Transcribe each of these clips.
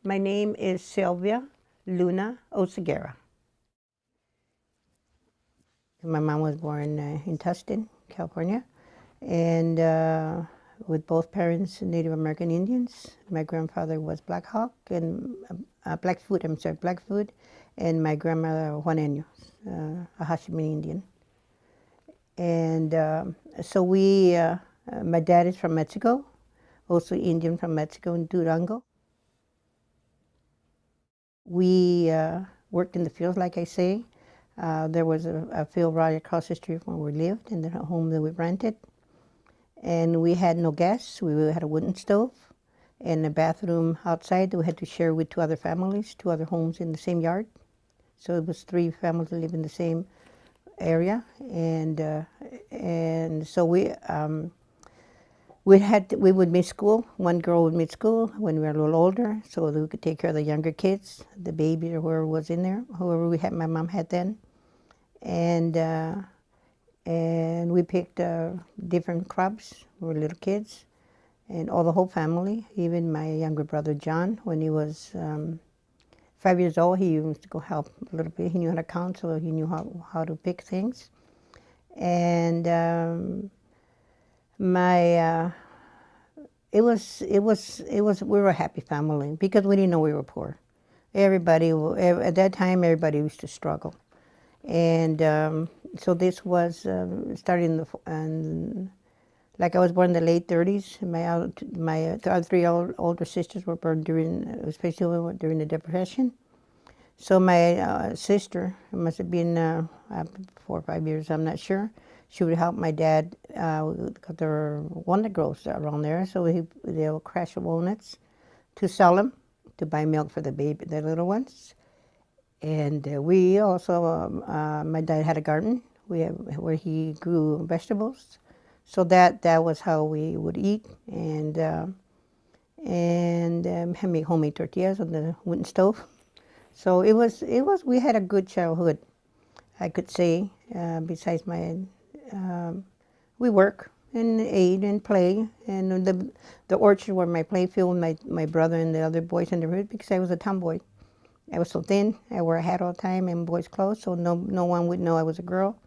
My name is Sylvia Luna Oseguera. My mom was born in Tustin, California, and with both parents Native American Indians. My grandfather was Black Hawk and Blackfoot, and my grandmother Juaneño, a Hashimini Indian. And so my dad is from Mexico, also Indian from Mexico in Durango. We worked in the fields, like I say. There was a field right across the street from where we lived, in the home that we rented. And we had no gas. We had a wooden stove and a bathroom outside that we had to share with two other families, two other homes in the same yard. So it was three families that live in the same area. And so we would miss school. One girl would miss school when we were a little older, so that we could take care of the younger kids, the baby or whoever was in there, whoever we had, my mom had then. And we picked different crops. We were little kids, and the whole family, even my younger brother John, when he was 5 years old, he used to go help a little bit. He knew how to count, so he knew how to pick things. And we were a happy family because we didn't know we were poor. Everybody, at that time, everybody used to struggle. And so this was starting like I was born in the late 30s. My other three older sisters were born especially during the Depression. So my sister, it must have been 4 or 5 years, I'm not sure. She would help my dad because there were walnut groves around there. So they'll crush walnuts to sell them, to buy milk for the little ones. And we also, my dad had a garden where he grew vegetables. So that was how we would eat, and make homemade tortillas on the wooden stove. So we had a good childhood, I could say. Besides we work and ate and play, and the orchard were my play field with my brother and the other boys in the neighborhood, because I was a tomboy. I was so thin. I wore a hat all the time and boys' clothes, so no one would know I was a girl.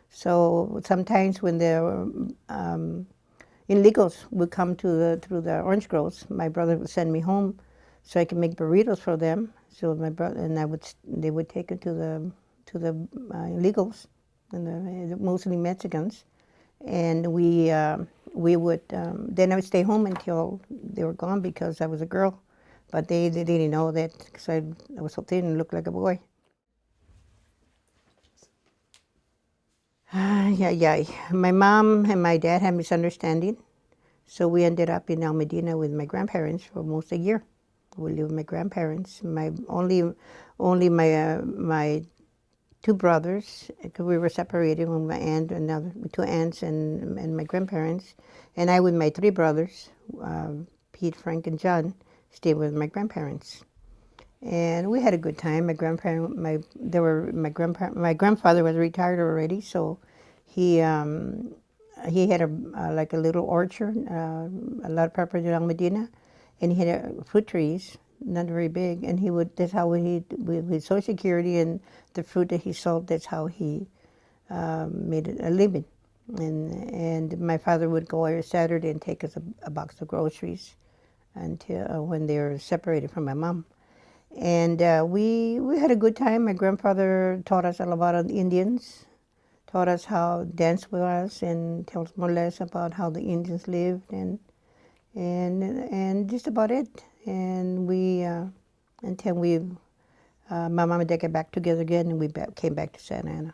So sometimes when the illegals would come through the orange groves, my brother would send me home so I could make burritos for them. So my brother and they would take it to the illegals, and mostly Mexicans, and we would then I would stay home until they were gone because I was a girl. But they didn't know that because I was so thin and looked like a boy. Yeah. My mom and my dad had misunderstanding, so we ended up in El Medina with my grandparents for almost a year. We lived with my grandparents. My two brothers, because we were separated when my aunt and two aunts and my grandparents, and I with my three brothers, Pete, Frank, and John, stayed with my grandparents, and we had a good time. My grandfather was retired already, so he had like a little orchard, a lot of property in Medina, and he had fruit trees, not very big, and that's how with his Social Security and the fruit that he sold, that's how he made a living. And my father would go every Saturday and take us a box of groceries until when they were separated from my mom. And we had a good time. My grandfather taught us all about the Indians, taught us how dance was, and told us more or less about how the Indians lived, and just about it. And until my mom and dad got back together again, and we came back to Santa Ana.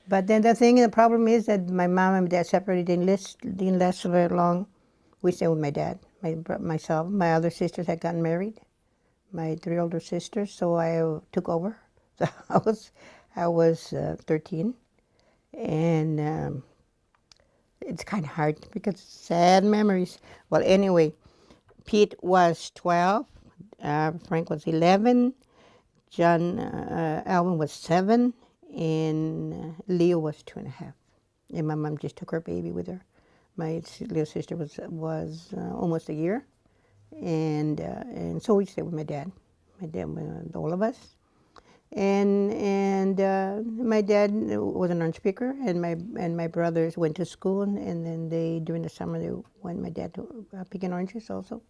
But then the problem is that my mom and dad separated, didn't last so very long. We stayed with my dad. Myself, my other sisters had gotten married, my three older sisters, so I took over the house. I was 13, and it's kind of hard because sad memories. Well, anyway, Pete was 12, Frank was 11, Alvin was 7, and Leo was 2.5. And my mom just took her baby with her. My little sister was almost a year, and so we stayed with my dad, with all of us. And my dad was an arms picker, and my brothers went to school, and then they during the summer they went my dad to picking oranges also,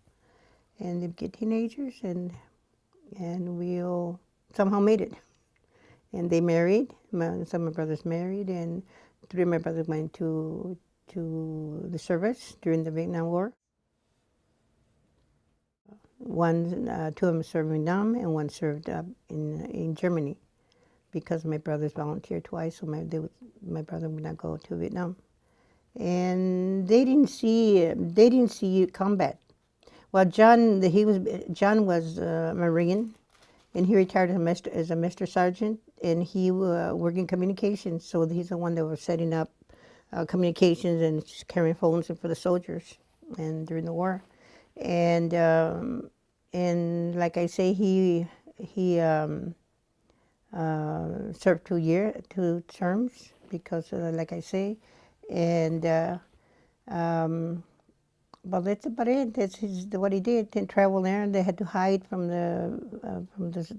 and they get teenagers, and we all somehow made it, and they married. Some of my brothers married, and three of my brothers went to the service during the Vietnam War. Two of them served in Vietnam, and one served in Germany, because my brothers volunteered twice, so my brother would not go to Vietnam, and they didn't see combat. Well, John was a Marine, and he retired as a master sergeant, and he worked in communications. So he's the one that was setting up communications and carrying phones for the soldiers, and during the war, and like I say, he served 2 terms, because like I say, and well, that's about it. That's what he did. Didn't travel there. They had to hide from the.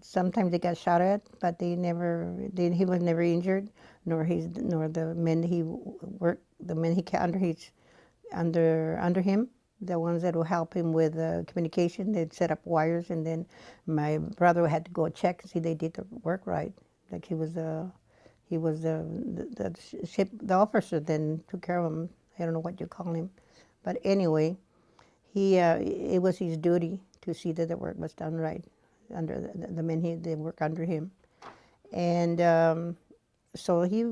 Sometimes they got shot at, but he was never injured, nor the men he worked, the men he under him, the ones that will help him with communication. They'd set up wires, and then my brother had to go check and see they did the work right. Like he was the ship, the officer, then took care of him. I don't know what you call him, but anyway, it was his duty to see that the work was done right under the men they work under him, and so he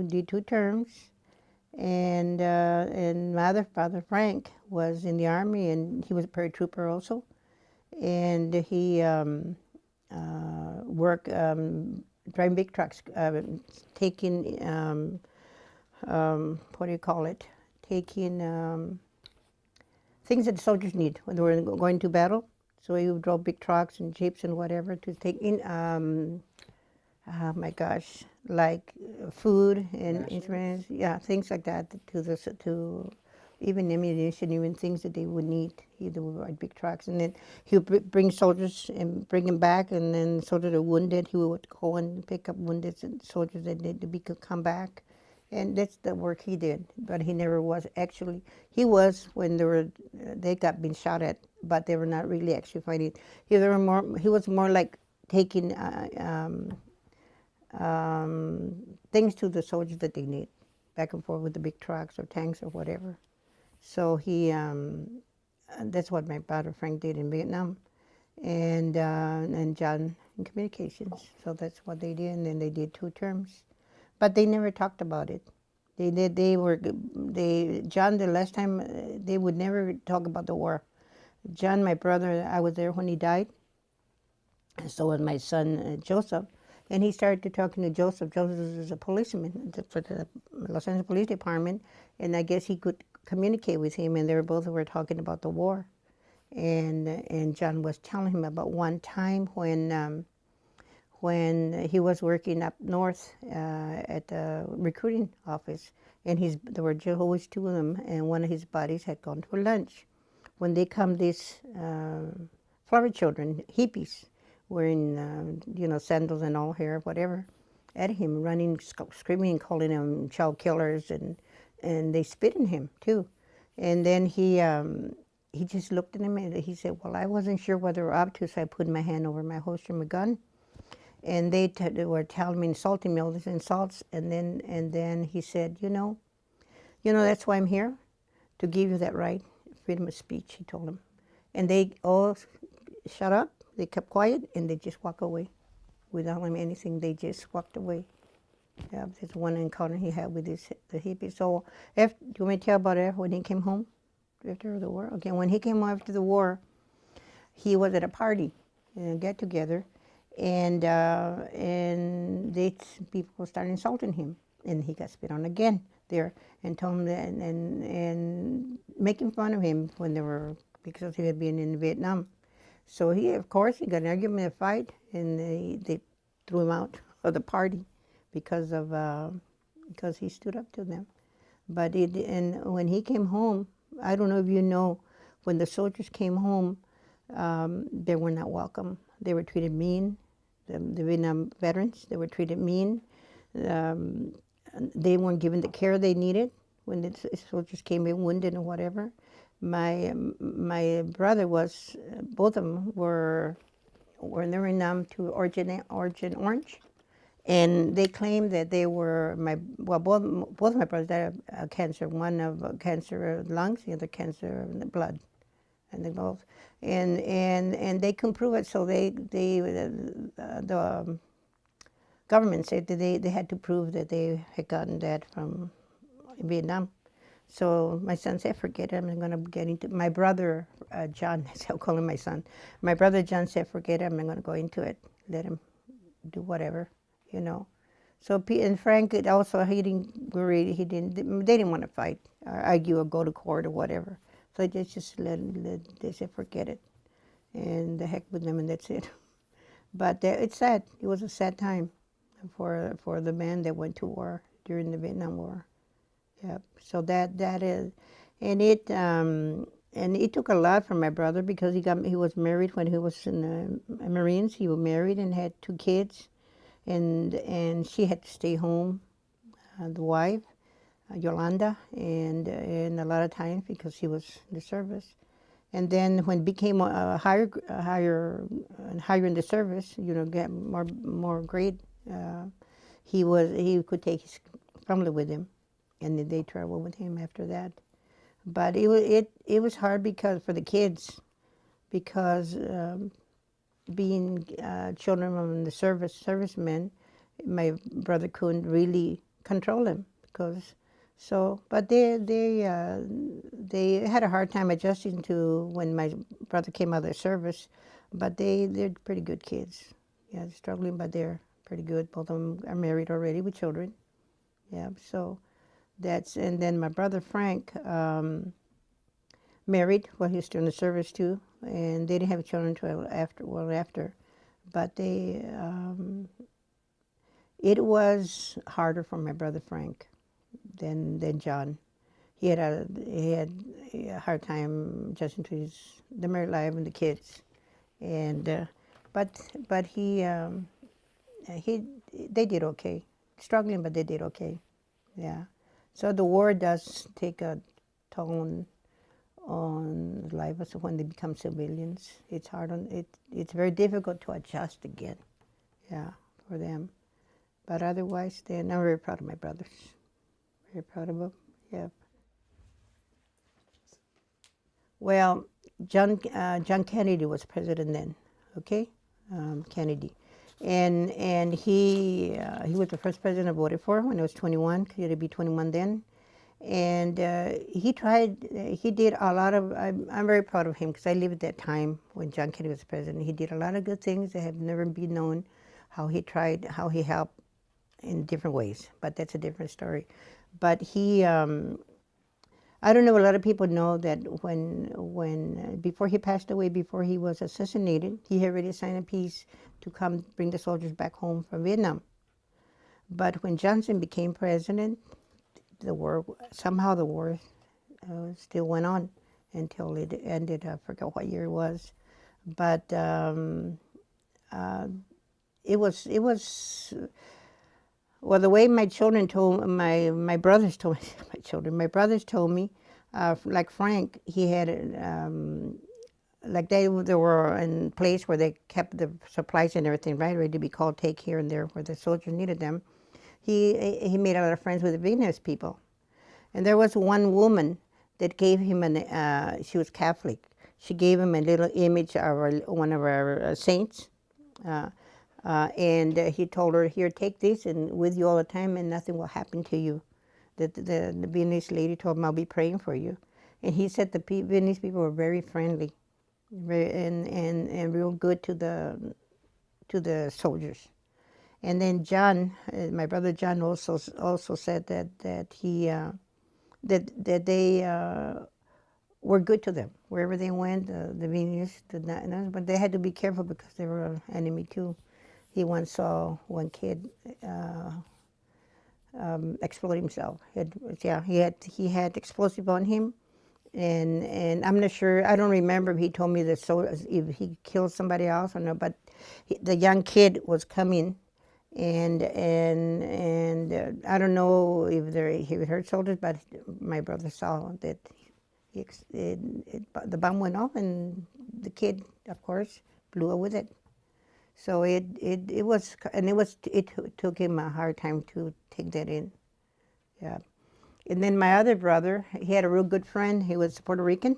did 2 terms. And my other father, Frank, was in the Army, and he was a paratrooper also. And he worked driving big trucks, taking, what do you call it? Taking things that the soldiers need when they were going to battle. So he drove big trucks and jeeps and whatever to take in, oh my gosh, like food and instruments, yeah, things like that, to even ammunition, even things that they would need. He would ride big trucks, and then he would bring soldiers and bring them back, and then soldiers that are wounded, he would go and pick up wounded soldiers that need to come back, and that's the work he did. But he never was actually. He was when they got being shot at, but they were not really actually fighting. He was more like taking things to the soldiers that they need, back and forth with the big trucks or tanks or whatever. So that's what my brother Frank did in Vietnam, and John in communications. So that's what they did, and then they did 2 terms, but they never talked about it. John, the last time, they would never talk about the war. John, my brother, I was there when he died, and so was my son Joseph. And he started talking to Joseph. Joseph is a policeman for the Los Angeles Police Department, and I guess he could communicate with him, and they were talking about the war. And John was telling him about one time when he was working up north at the recruiting office, and there were always 2 of them, and one of his buddies had gone for lunch. When they come, these Florida children, hippies, wearing sandals and all hair, whatever, at him, running, screaming, calling him child killers, and they spit in him too. And then he just looked at him and he said, "Well, I wasn't sure what they were up to, so I put my hand over my holster of my gun." And they were telling me, insulting me, all these insults. And then he said, that's why I'm here, to give you that right, freedom of speech," he told them. And they all shut up. They kept quiet, and they just walked away without him anything. They just walked away. Yeah, there's one encounter he had with the hippie. So, do you want me to tell about it when he came home after the war? Okay, when he came home after the war, he was at a party, a get-together, and people started insulting him, and he got spit on again there, and told him that, and making fun of him because he had been in Vietnam. So he got an argument, a fight, and they threw him out of the party because he stood up to them. And when he came home, I don't know if you know, when the soldiers came home, they were not welcome. They were treated mean. The Vietnam veterans, they were treated mean. Um, they weren't given the care they needed when the soldiers came in wounded or whatever. My brother was, both of them were in Vietnam to Origin Orange, and they claimed that they were both my brothers died of cancer. One of cancer of lungs, the other cancer of the blood, and the both, and they couldn't prove it. So the government said that they had to prove that they had gotten that from Vietnam. So my son said, forget it, I'm going to get into my brother, John, I'll call him my son. My brother John said, forget it, I'm not going to go into it. Let him do whatever, you know. So, and Frank also, he didn't worry, they didn't want to fight, or argue, or go to court, or whatever. So they just they said, forget it. And the heck with them, and that's it. But it's sad. It was a sad time for the men that went to war during the Vietnam War. Yep. So that is, and it took a lot from my brother because he was married when he was in the Marines. He was married and had 2 kids, and she had to stay home, the wife, Yolanda, and a lot of times because he was in the service. And then when it became higher in the service, get more grade, he could take his family with him, and they traveled with him after that. But it was hard because for the kids, because being children of the servicemen, my brother couldn't really control them because. So, but they had a hard time adjusting to when my brother came out of the service, but they're pretty good kids. Yeah, they're struggling, but they're pretty good. Both of them are married already with children. Yeah, so and then my brother Frank married while he was still in the service too, and they didn't have children until after, but it was harder for my brother Frank than John. He had a hard time adjusting to the married life and the kids, and but they did okay, struggling, but they did okay. Yeah. So the war does take a toll on life when they become civilians. It's hard on it. It's very difficult to adjust again. Yeah, for them. But otherwise, I'm very proud of my brothers. Very proud of them. Yeah. Well, John Kennedy was president then. Okay, Kennedy, and he was the first president I voted for when I was 21. He had to be 21 then, and he did a lot of. I'm very proud of him because I lived at that time when John Kennedy was president. He did a lot of good things that have never been known. How he helped in different ways, but that's a different story. But I don't know. A lot of people know that when before he passed away, before he was assassinated, he had already signed a peace to come bring the soldiers back home from Vietnam. But when Johnson became president, the war still went on until it ended. I forgot what year it was, but it was. Well, the way my children told my brothers told me, my brothers told me, like Frank, he had like they were in a place where they kept the supplies and everything, right, ready to be called take here and there where the soldiers needed them. He made a lot of friends with the Vietnamese people, and there was one woman that gave him she was Catholic. She gave him a little image of one of our saints. And he told her, here, take this and with you all the time and nothing will happen to you. The Vietnamese lady told him, I'll be praying for you. And he said the Vietnamese people were very friendly and real good to the soldiers. And then John, my brother John also said that they were good to them. Wherever they went, the Vietnamese, but they had to be careful because they were an enemy too. He once saw one kid explode himself. He had explosive on him, and I'm not sure. I don't remember if he told me that if he killed somebody else or no. But the young kid was coming, and I don't know if he hurt soldiers, but my brother saw that the bomb went off, and the kid, of course, blew up with it. So it took him a hard time to take that in. Yeah. And then my other brother, he had a real good friend. He was Puerto Rican,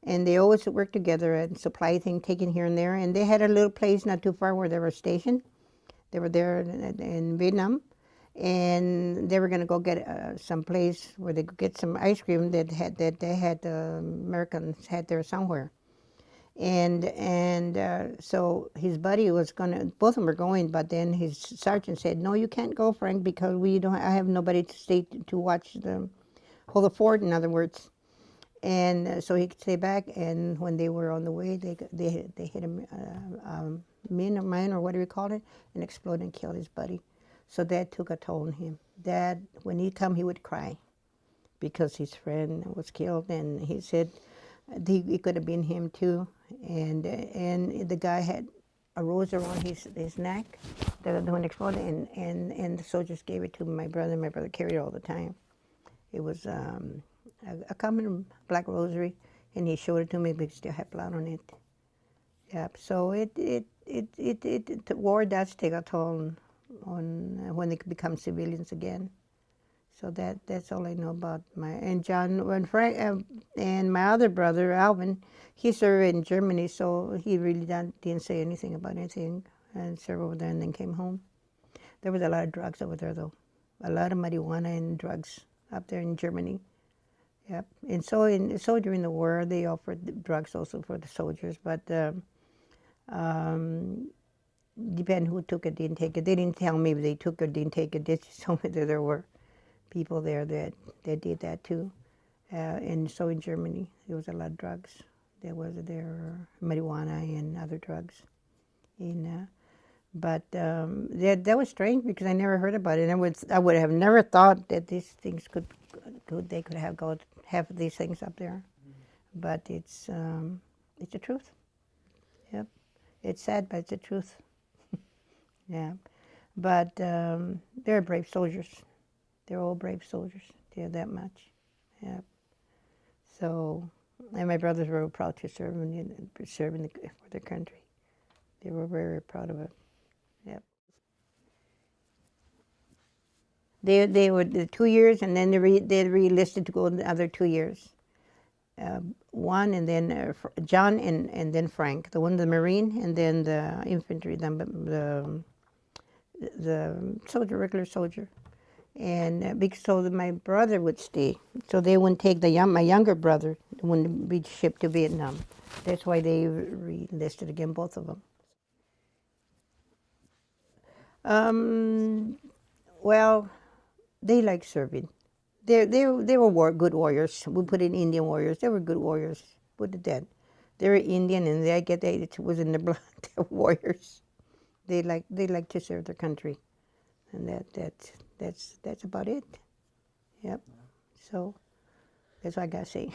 and they always worked together and supply things taken here and there. And they had a little place not too far where they were stationed. They were there in Vietnam, and they were going to go get some place where they could get some ice cream that they had Americans had there somewhere. And so his buddy was gonna. Both of them were going, but then his sergeant said, "No, you can't go, Frank, because we don't. I have nobody to stay to watch hold the fort. In other words." And so he could stay back. And when they were on the way, they hit a mine or what do we call it, and exploded and killed his buddy. So that took a toll on him. Dad, when he come, he would cry because his friend was killed, and he said it could have been him too. And the guy had a rose around his neck, the one exploded, and the soldiers gave it to my brother. My brother carried it all the time. It was a common black rosary, and he showed it to me, but it still had blood on it. Yep. So war does take a toll on when they become civilians again. So that's all I know about John and my other brother Alvin. He served in Germany, so he really didn't say anything about anything, and served over there and then came home. There was a lot of drugs over there, though, a lot of marijuana and drugs up there in Germany. Yep. And so during the war they offered drugs also for the soldiers, but depend who took it, didn't take it. They didn't tell me if they took it or didn't take it. They just told me that there were people there that did that too. And so in Germany, there was a lot of drugs. There marijuana and other drugs. But that was strange because I never heard about it. And I would have never thought that these things they could have these things up there. But it's the truth. Yep. It's sad, but it's the truth. Yeah. But they're brave soldiers. They're all brave soldiers. They're that much. Yeah. So, and my brothers were proud to serve for their country. They were very proud of it. Yep. They were the 2 years, and then they re-enlisted to go the other 2 years. One, and then John, and then Frank. The one, the Marine, and then the infantry, the soldier, regular soldier. And because my brother would stay, so they wouldn't take my younger brother wouldn't be shipped to Vietnam. That's why they re-enlisted again, both of them. Well, they like serving. They were good warriors. We put in Indian warriors. They were good warriors. Put it that. They were Indian, and it was in their blood. They're warriors. They like to serve their country, and that's about it. Yep. So that's what I gotta say.